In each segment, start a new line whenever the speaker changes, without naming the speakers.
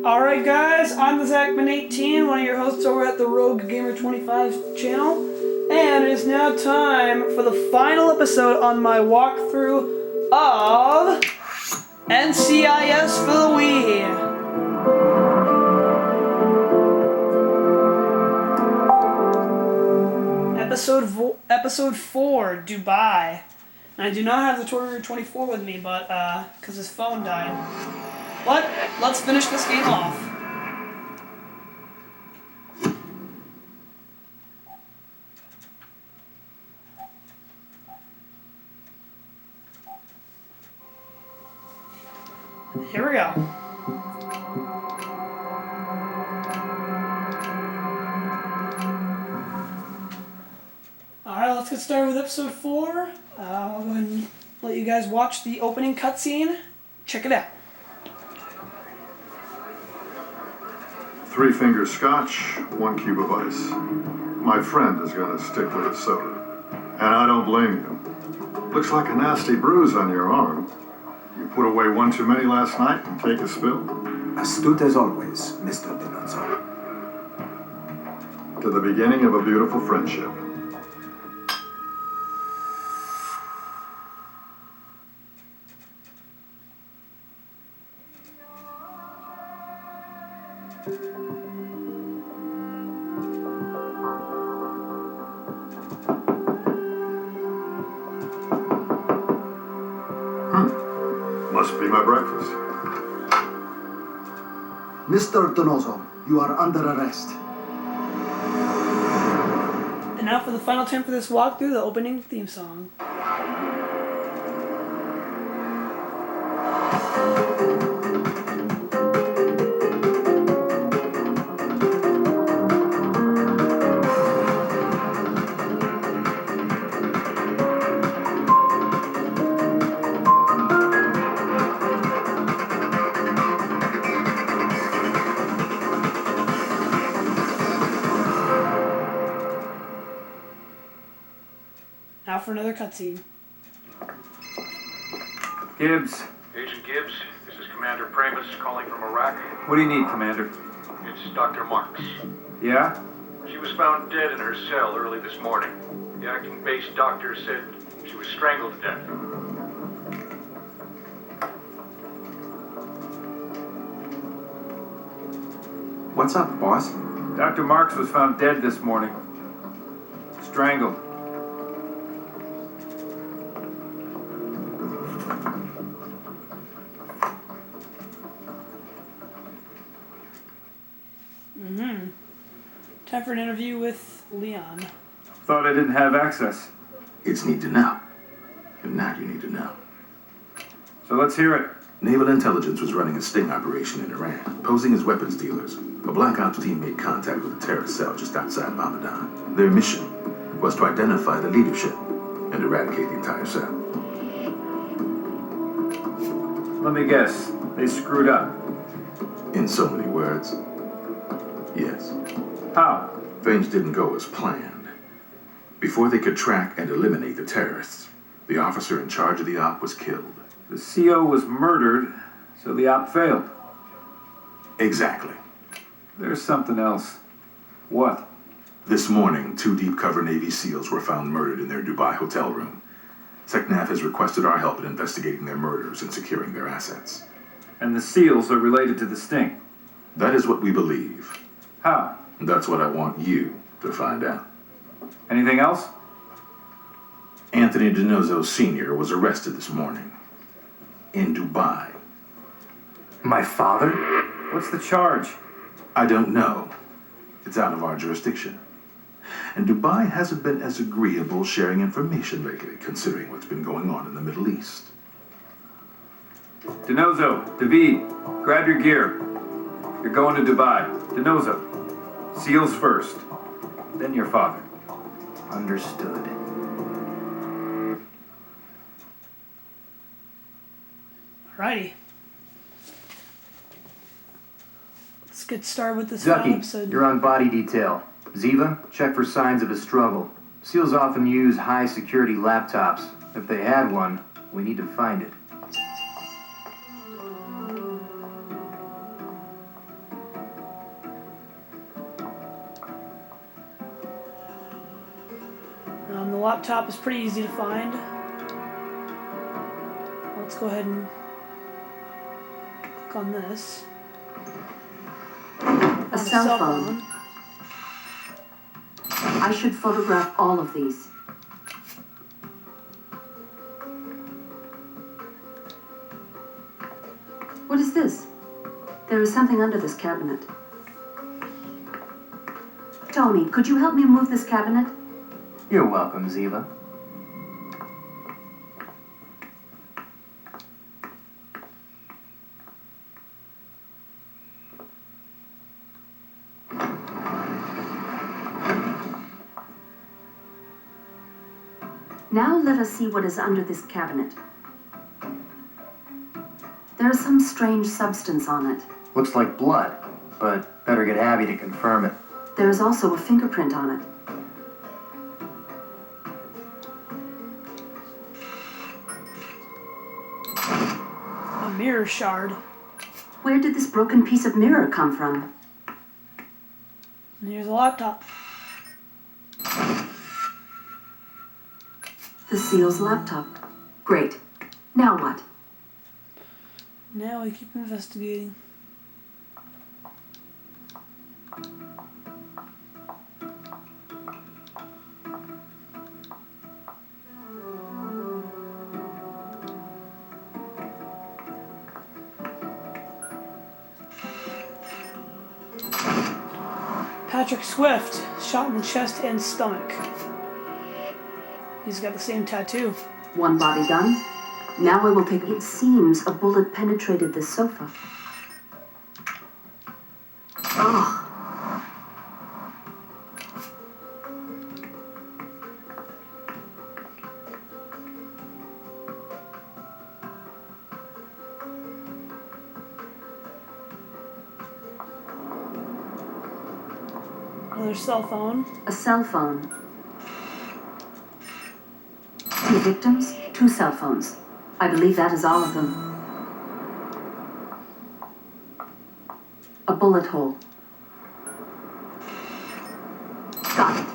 Alright guys, I'm the Zachman18, one of your hosts over at the Rogue Gamer 25 channel, and it is now time for the final episode on my walkthrough of Ncis for the Wii. Episode 4, Dubai. And I do not have the Torture 24 with me, but because his phone died. But let's finish this game off. Here we go. Alright, let's get started with episode 4. I'll go ahead and let you guys watch the opening cutscene. Check it out.
3 fingers scotch, 1 cube of ice. My friend is gonna stick with a soda. And I don't blame you. Looks like a nasty bruise on your arm. You put away one too many last night and take a spill?
Astute as always, Mr. Deduction.
To the beginning of a beautiful friendship. Must be my breakfast.
Mr. Donoso, you are under arrest.
And now for the final time for this walkthrough, the opening theme song. Now for another cutscene.
Gibbs.
Agent Gibbs, this is Commander Pramus calling from Iraq.
What do you need, Commander?
It's Dr. Marks.
Yeah?
She was found dead in her cell early this morning. The acting base doctor said she was strangled to death.
What's up, boss?
Dr. Marks was found dead this morning. Strangled.
Time for an interview with Leon.
Thought I didn't have access.
It's need to know. And now you need to know.
So let's hear it.
Naval intelligence was running a sting operation in Iran, posing as weapons dealers. A Black Ops team made contact with a terrorist cell just outside Ramadan. Their mission was to identify the leadership and eradicate the entire cell.
Let me guess. They screwed up.
In so many words, yes.
How?
Things didn't go as planned. Before they could track and eliminate the terrorists, the officer in charge of the op was killed.
The CO was murdered, so the op failed.
Exactly.
There's something else. What?
This morning, 2 deep-cover Navy SEALs were found murdered in their Dubai hotel room. SecNav has requested our help in investigating their murders and securing their assets.
And the SEALs are related to the sting.
That is what we believe.
How?
That's what I want you to find out.
Anything else?
Anthony Donoso Sr. was arrested this morning. In Dubai.
My father?
What's the charge?
I don't know. It's out of our jurisdiction. And Dubai hasn't been as agreeable sharing information lately, considering what's been going on in the Middle East.
Donoso, David, grab your gear. You're going to Dubai. Donoso, SEALs first. Then your father.
Understood.
Alrighty. Let's get started with this final
Ducky,
episode.
you're on body detail. Ziva, check for signs of a struggle. SEALs often use high-security laptops. If they had one, we need to find it.
The laptop is pretty easy to find. Let's go ahead and click on this.
A cell phone. I should photograph all of these. What is this? There is something under this cabinet. Tony, could you help me move this cabinet?
You're welcome, Ziva.
Now let us see what is under this cabinet. There is some strange substance on it.
Looks like blood, but better get Abby to confirm it.
There is also a fingerprint on it.
A mirror shard.
Where did this broken piece of mirror come from?
And here's a laptop.
The SEAL's laptop. Great. Now what?
Now we keep investigating. Patrick Swift, shot in the chest and stomach. He's got the same tattoo.
One body done. Now I will take... It seems a bullet penetrated this sofa. Ugh.
Another cell phone.
A cell phone. 2 victims, 2 cell phones. I believe that is all of them. A bullet hole. Got it.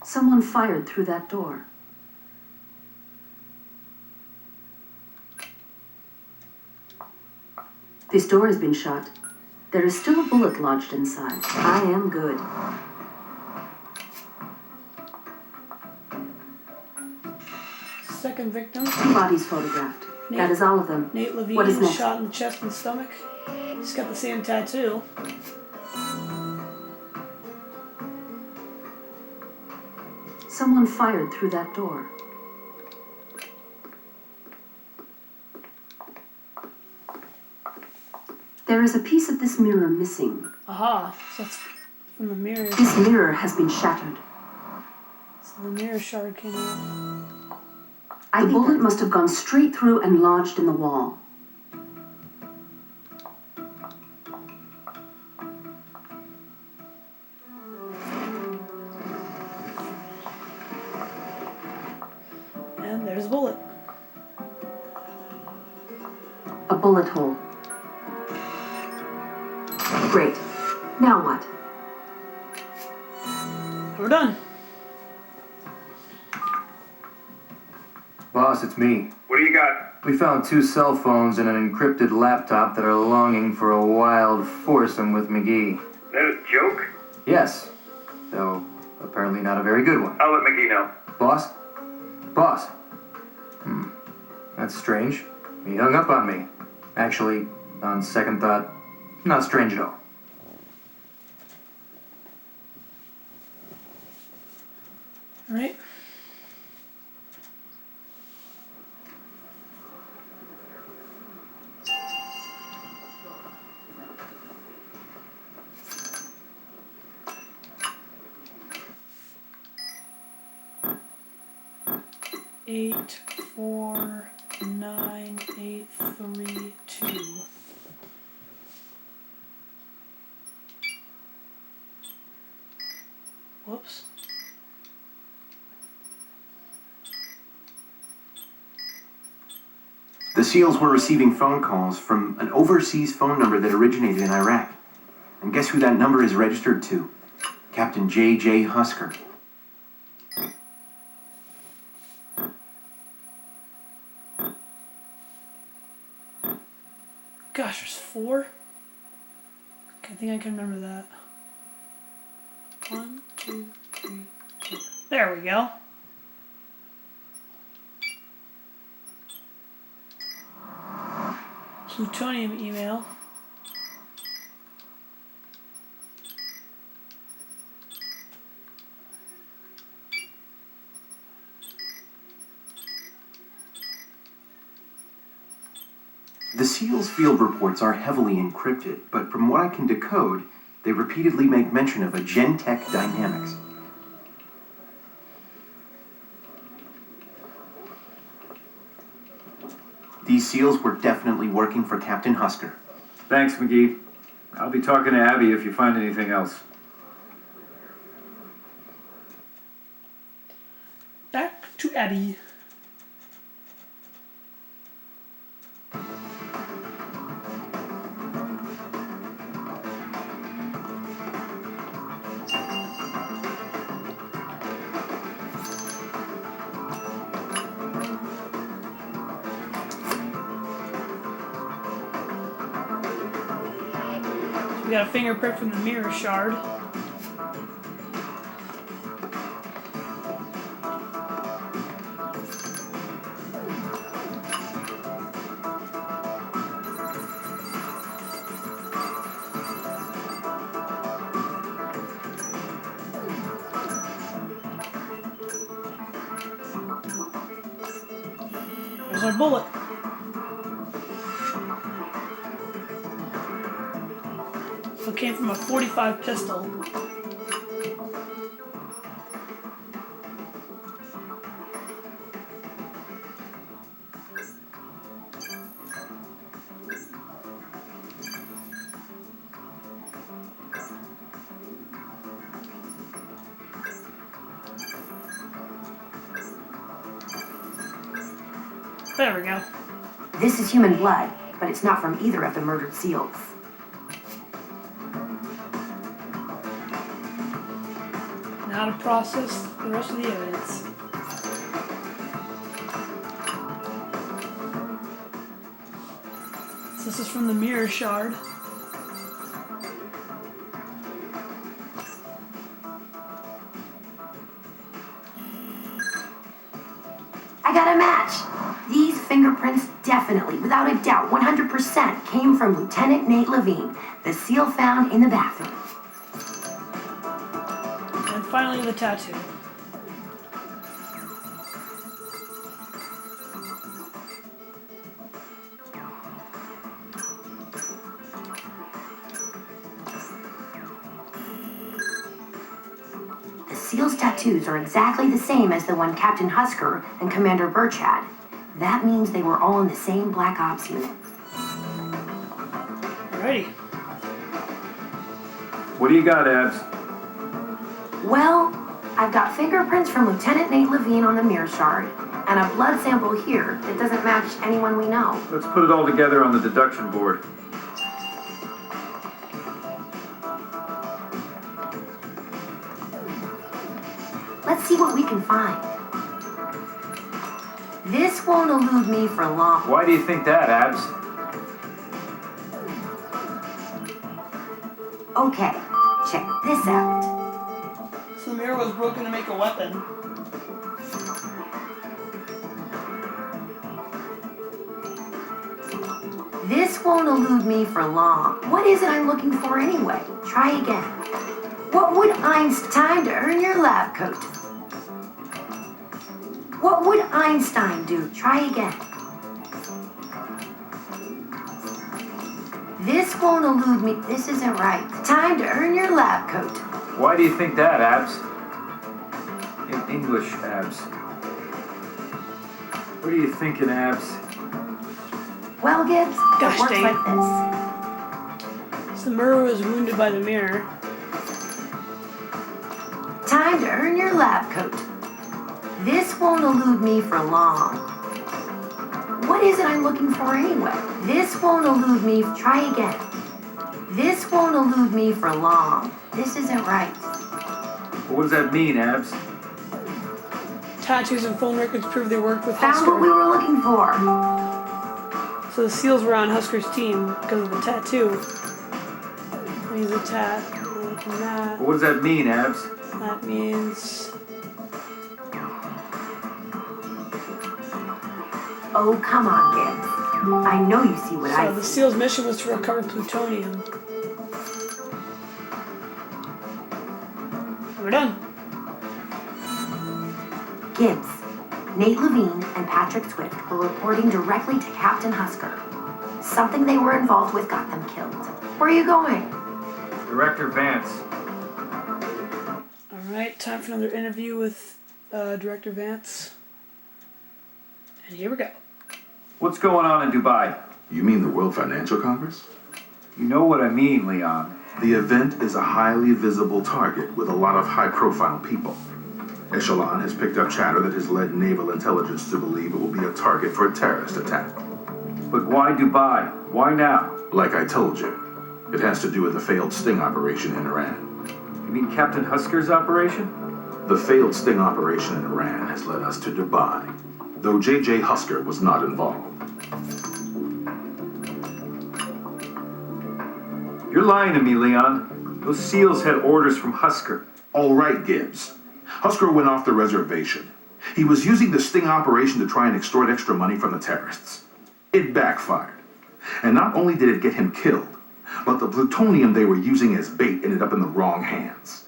Someone fired through that door. This door has been shut. There is still a bullet lodged inside. I am good.
Second victim.
2 bodies photographed. That is all of them.
Nate Levine,
What is next?
shot in the chest and stomach. He's got the same tattoo.
Someone fired through that door. There is a piece of this mirror missing.
Aha, so that's from the mirror.
This mirror has been shattered.
So the mirror shard came off.
The bullet must have gone straight through and lodged in the wall.
And there's a bullet.
A bullet hole. Great. Now what?
We're done.
Boss, it's me.
What do you got?
We found 2 cell phones and an encrypted laptop that are longing for a wild foursome with McGee.
That a joke?
Yes, though apparently not a very good one.
I'll let McGee know.
Boss? Boss? That's strange. He hung up on me. Actually, on second thought, not strange at all.
All right. Eight, 4, 9, 8, 3, 2. Whoops.
The SEALs were receiving phone calls from an overseas phone number that originated in Iraq. And guess who that number is registered to? Captain J.J. Husker.
Gosh, there's 4? I think I can remember that. 1, 2, 3, 4. There we go. Plutonium email.
The SEALs' field reports are heavily encrypted, but from what I can decode, they repeatedly make mention of a Gen-Tech dynamics. These SEALs were definitely working for Captain Husker.
Thanks, McGee. I'll be talking to Abby if you find anything else.
Back to Abby. We got a fingerprint from the mirror shard. There's our bullet. So it came from a .45 pistol. There we go.
This is human blood, but it's not from either of the murdered SEALs.
Now to process the rest of the evidence. So this is from the mirror shard.
I got a match. These fingerprints definitely, without a doubt, 100% came from Lieutenant Nate Levine, the SEAL found in the bathroom.
And finally the tattoo.
The SEAL's tattoos are exactly the same as the one Captain Husker and Commander Birch had. That means they were all in the same Black Ops unit.
Alrighty.
What do you got, Abs?
Well, I've got fingerprints from Lieutenant Nate Levine on the mirror shard, and a blood sample here that doesn't match anyone we know.
Let's put it all together on the deduction board.
Let's see what we can find. This won't elude me for long.
Why do you think that, Abs?
Okay, check this out.
So the mirror was broken to make a weapon.
This won't elude me for long. What is it I'm looking for anyway? Try again. What would Einstein to earn your lab coat? What would Einstein do? Try again. This won't elude me. This isn't right. Time to earn your lab coat.
Why do you think that, Abs? In English, Abs. What are you thinking, Abs?
Well, Gibbs,
Gosh
it works
dang.
like this.
So the murderer was wounded by the mirror.
Time to earn your lab coat. This won't elude me for long. What is it I'm looking for anyway? This won't elude me. Try again. This won't elude me for long. This isn't right.
What does that mean, Abs?
Tattoos and phone records prove they worked with
Found what we
Husker.
were looking for.
So the seals were on Husker's team because of the tattoo. He's a tat. Look at that.
What does that mean, Abs?
That means.
Oh, come on, Gibbs. I know you see what
So
I
the
see.
seals' mission was to recover plutonium. We're done.
Gibbs, Nate Levine and Patrick Swift were reporting directly to Captain Husker. Something they were involved with got them killed. Where are you going?
Director Vance.
Alright, time for another interview with Director Vance. And here we go.
What's going on in Dubai?
You mean the World Financial Congress?
You know what I mean, Leon.
The event is a highly visible target with a lot of high-profile people. Echelon has picked up chatter that has led naval intelligence to believe it will be a target for a terrorist attack.
But why Dubai? Why now?
Like I told you, it has to do with the failed sting operation in Iran.
You mean Captain Husker's operation?
The failed sting operation in Iran has led us to Dubai, though J.J. Husker was not involved.
You're lying to me, Leon. Those SEALs had orders from Husker.
All right, Gibbs. Husker went off the reservation. He was using the sting operation to try and extort extra money from the terrorists. It backfired. And not only did it get him killed, but the plutonium they were using as bait ended up in the wrong hands.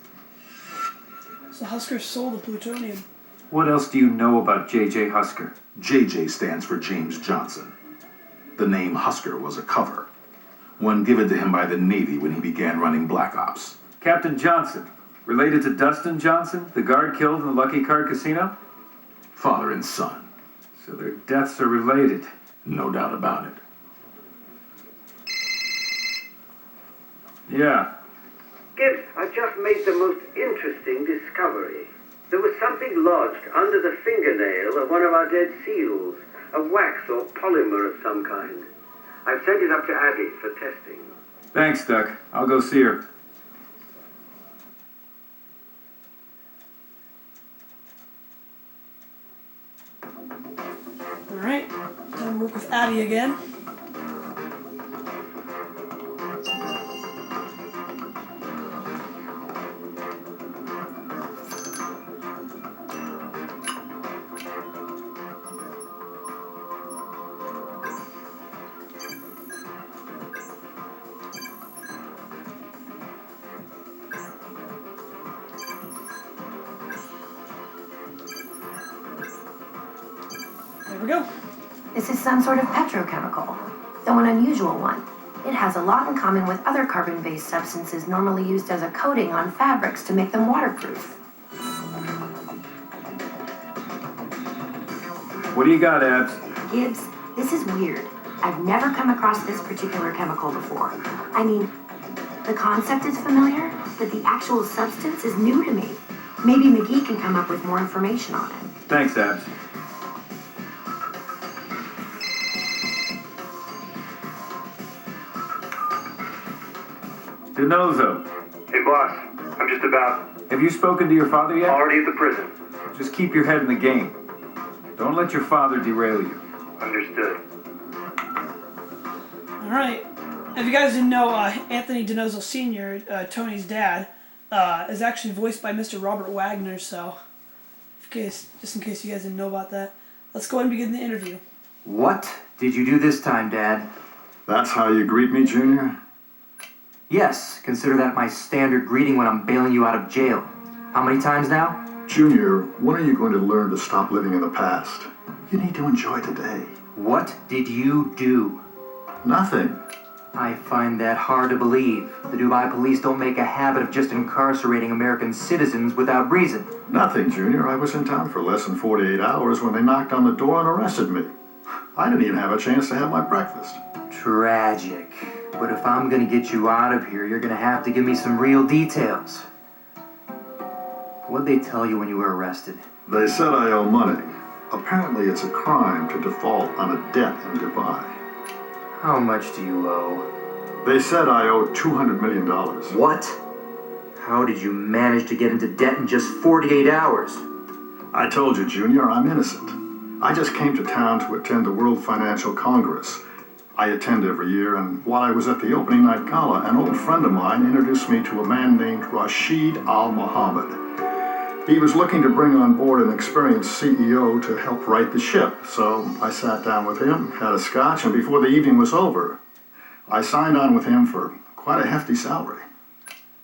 So Husker sold the plutonium.
What else do you know about J.J. Husker?
J.J. stands for James Johnson. The name Husker was a cover, one given to him by the Navy when he began running Black Ops.
Captain Johnson. Related to Dustin Johnson, the guard killed in the Lucky Card Casino?
Father and son.
So their deaths are related.
No doubt about it.
Yeah.
Gibbs, I've just made the most interesting discovery. There was something lodged under the fingernail of one of our dead seals, a wax or polymer of some kind. I've sent it up to Abby for testing.
Thanks, Duck. I'll go see her.
Alright, time to work with Abby again. There we go.
This is some sort of petrochemical, though an unusual one. It has a lot in common with other carbon-based substances normally used as a coating on fabrics to make them waterproof.
What do you got, Abs?
Gibbs, this is weird. I've never come across this particular chemical before. I mean, the concept is familiar, but the actual substance is new to me. Maybe McGee can come up with more information on it.
Thanks, Abs. DeNozo.
Hey, boss. I'm just about
Have you spoken to your father yet?
already at the prison.
Just keep your head in the game. Don't let your father derail you.
Understood.
Alright. If you guys didn't know, Anthony DeNozo Sr., Tony's dad, is actually voiced by Mr. Robert Wagner, so just in case you guys didn't know about that. Let's go ahead and begin the interview.
What did you do this time, Dad?
That's how you greet me, Junior?
Yes, consider that my standard greeting when I'm bailing you out of jail. How many times now?
Junior, when are you going to learn to stop living in the past? You need to enjoy today.
What did you do?
Nothing.
I find that hard to believe. The Dubai police don't make a habit of just incarcerating American citizens without reason.
Nothing, Junior. I was in town for less than 48 hours when they knocked on the door and arrested me. I didn't even have a chance to have my breakfast.
Tragic. But if I'm gonna get you out of here, you're gonna have to give me some real details. What'd they tell you when you were arrested?
They said I owe money. Apparently it's a crime to default on a debt in Dubai.
How much do you owe?
They said I owe $200 million.
What? How did you manage to get into debt in just 48 hours?
I told you, Junior, I'm innocent. I just came to town to attend the World Financial Congress. I attend every year, and while I was at the opening night gala, an old friend of mine introduced me to a man named Rashid Al Mohammed. He was looking to bring on board an experienced CEO to help right the ship, so I sat down with him, had a scotch, and before the evening was over, I signed on with him for quite a hefty salary.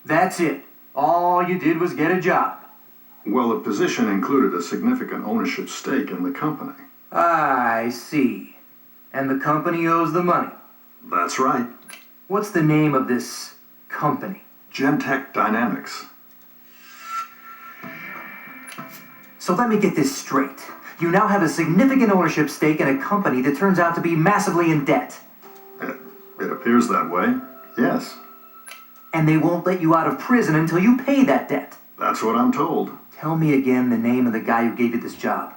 That's it. All you did was get a job.
Well, the position included a significant ownership stake in the company.
I see. And the company owes the money.
That's right.
What's the name of this company?
Gentech Dynamics.
So let me get this straight. You now have a significant ownership stake in a company that turns out to be massively in debt.
It appears that way, yes.
And they won't let you out of prison until you pay that debt.
That's what I'm told.
Tell me again the name of the guy who gave you this job.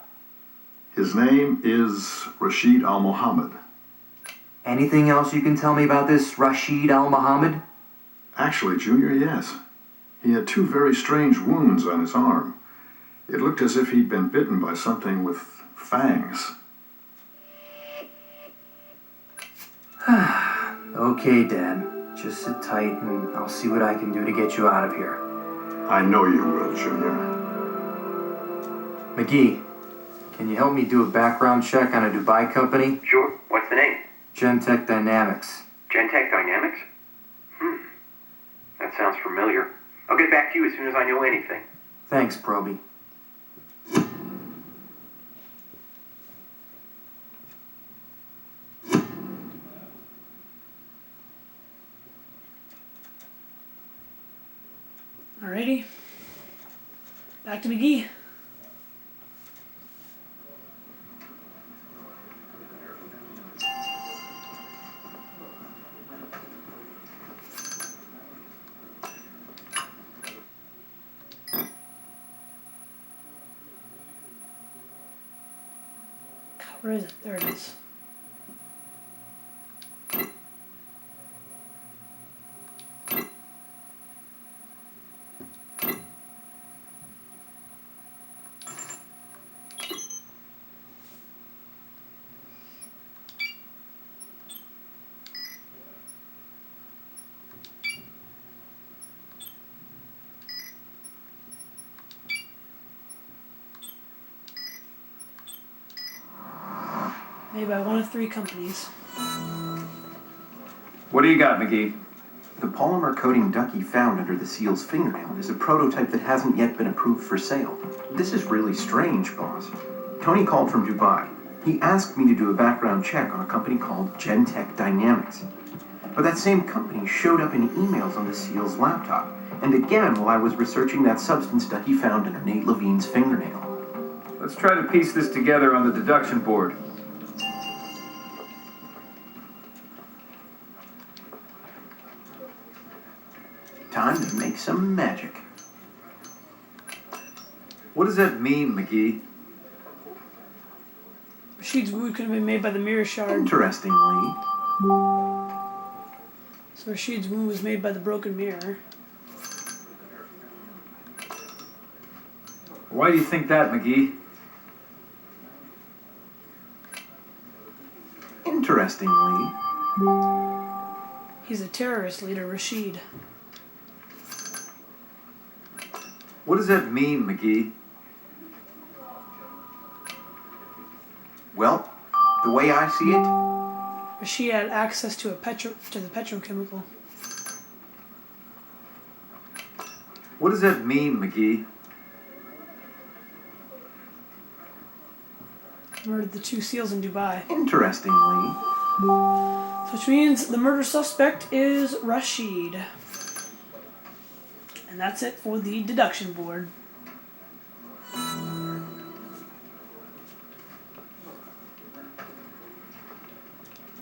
His name is Rashid Al Mohammed.
Anything else you can tell me about this Rashid Al Mohammed?
Actually, Junior, yes. He had 2 very strange wounds on his arm. It looked as if he'd been bitten by something with fangs.
Okay, Dad. Just sit tight and I'll see what I can do to get you out of here.
I know you will, Junior.
McGee, can you help me do a background check on a Dubai company?
Sure. What's the name?
Gentech Dynamics.
Gentech Dynamics? That sounds familiar. I'll get back to you as soon as I know anything.
Thanks, Proby.
Alrighty. Back to McGee. Where is it? There it is. Made by one of 3 companies.
What do you got, McGee?
The polymer coating ducky found under the seal's fingernail is a prototype that hasn't yet been approved for sale. This is really strange, boss. Tony called from Dubai. He asked me to do a background check on a company called Gentech Dynamics. But that same company showed up in emails on the seal's laptop, and again while I was researching that substance Ducky found under Nate Levine's fingernail.
Let's try to piece this together on the deduction board.
Time to make some magic.
What does that mean, McGee?
Rashid's wound could have been made by the mirror shard.
Interestingly,
So Rashid's wound was made by the broken mirror.
Why do you think that, McGee?
interestingly,
He's a terrorist leader, Rashid.
What does that mean, McGee?
well, the way I see it,
Rashid had access to the petrochemical.
What does that mean, McGee?
Murdered the 2 SEALs in Dubai.
interestingly,
Which means the murder suspect is Rashid. And that's it for the deduction board.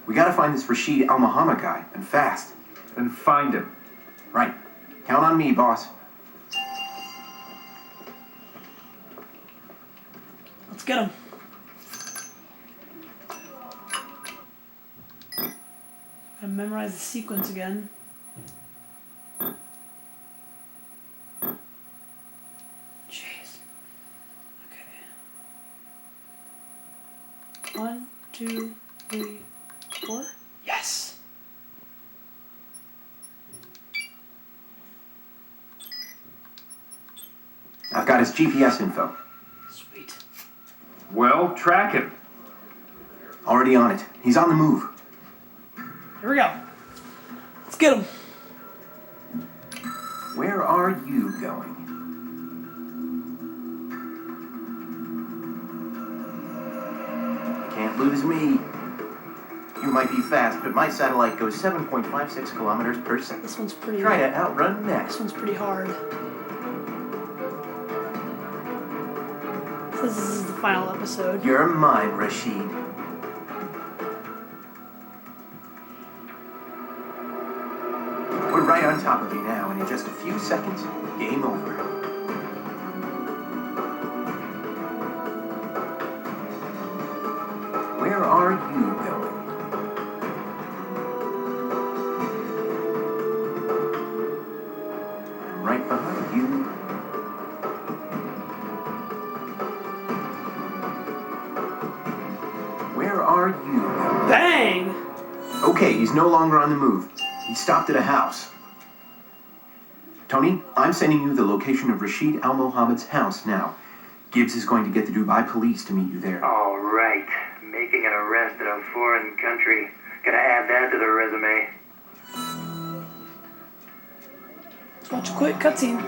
We gotta find this Rashid Al Muhammad guy, and fast.
Then find him.
Right. Count on me, boss.
Let's get him. Gotta memorize the sequence again. Jeez. Okay. 1, 2, 3, 4. Yes!
I've got his GPS info.
Sweet.
Well, track him.
Already on it. He's on the move.
Here we go. Let's get him.
Where are you going? You can't lose me. You might be fast, but my satellite goes 7.56 kilometers per second.
This one's pretty.
Try to outrun next.
This one's pretty hard. This is the final episode.
You're mine, Rashid. We're right on top of you now, and in just a few seconds, game over. Where are you going? I'm right behind you. Where are you going?
Bang!
Okay, he's no longer on the move. He stopped at a house. Tony, I'm sending you the location of Rashid Al Mohammed's house now. Gibbs is going to get the Dubai police to meet you there.
All right. Making an arrest in a foreign country. Gotta add that to the resume.
Let's watch a quick cutscene.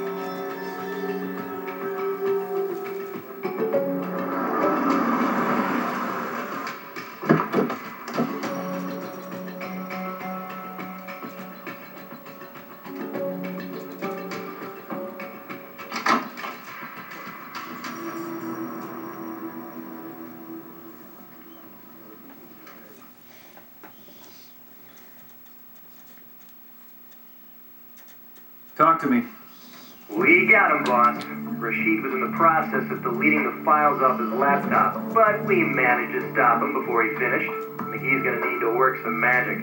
Talk to me.
We got him, boss. Rashid was in the process of deleting the files off his laptop, but we managed to stop him before he finished. McGee's gonna need to work some magic.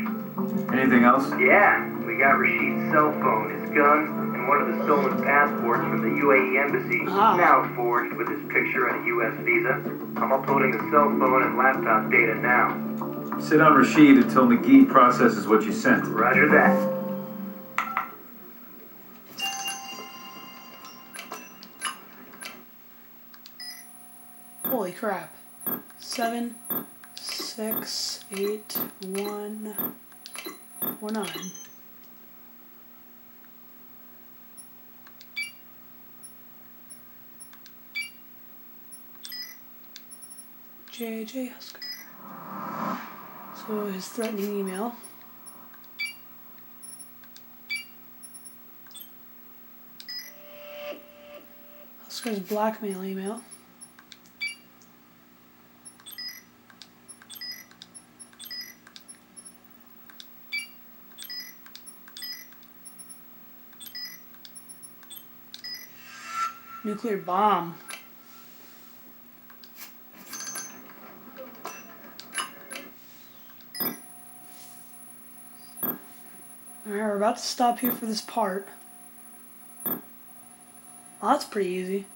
Anything else?
Yeah, we got Rashid's cell phone, his gun, and one of the stolen passports from the UAE embassy. Now forged with his picture and a US visa. I'm uploading the cell phone and laptop data now.
Sit on Rashid until McGee processes what you sent.
Roger that.
Holy crap. 7, 6, 8, 1, 4, 9. JJ Husker. So his threatening email. Husker's blackmail email. Nuclear bomb. Alright, we're about to stop here for this part. Oh, that's pretty easy.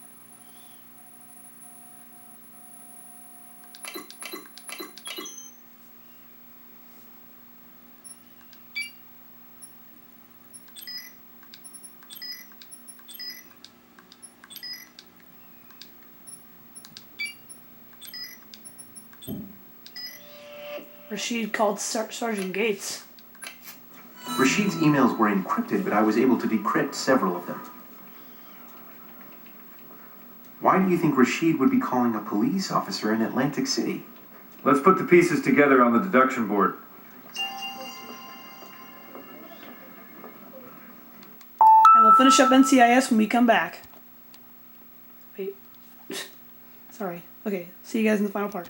Rashid called Sergeant Gates.
Rashid's emails were encrypted, but I was able to decrypt several of them. Why do you think Rashid would be calling a police officer in Atlantic City?
Let's put the pieces together on the deduction board.
finish up NCIS when we come back. Wait. Sorry. Okay, see you guys in the final part.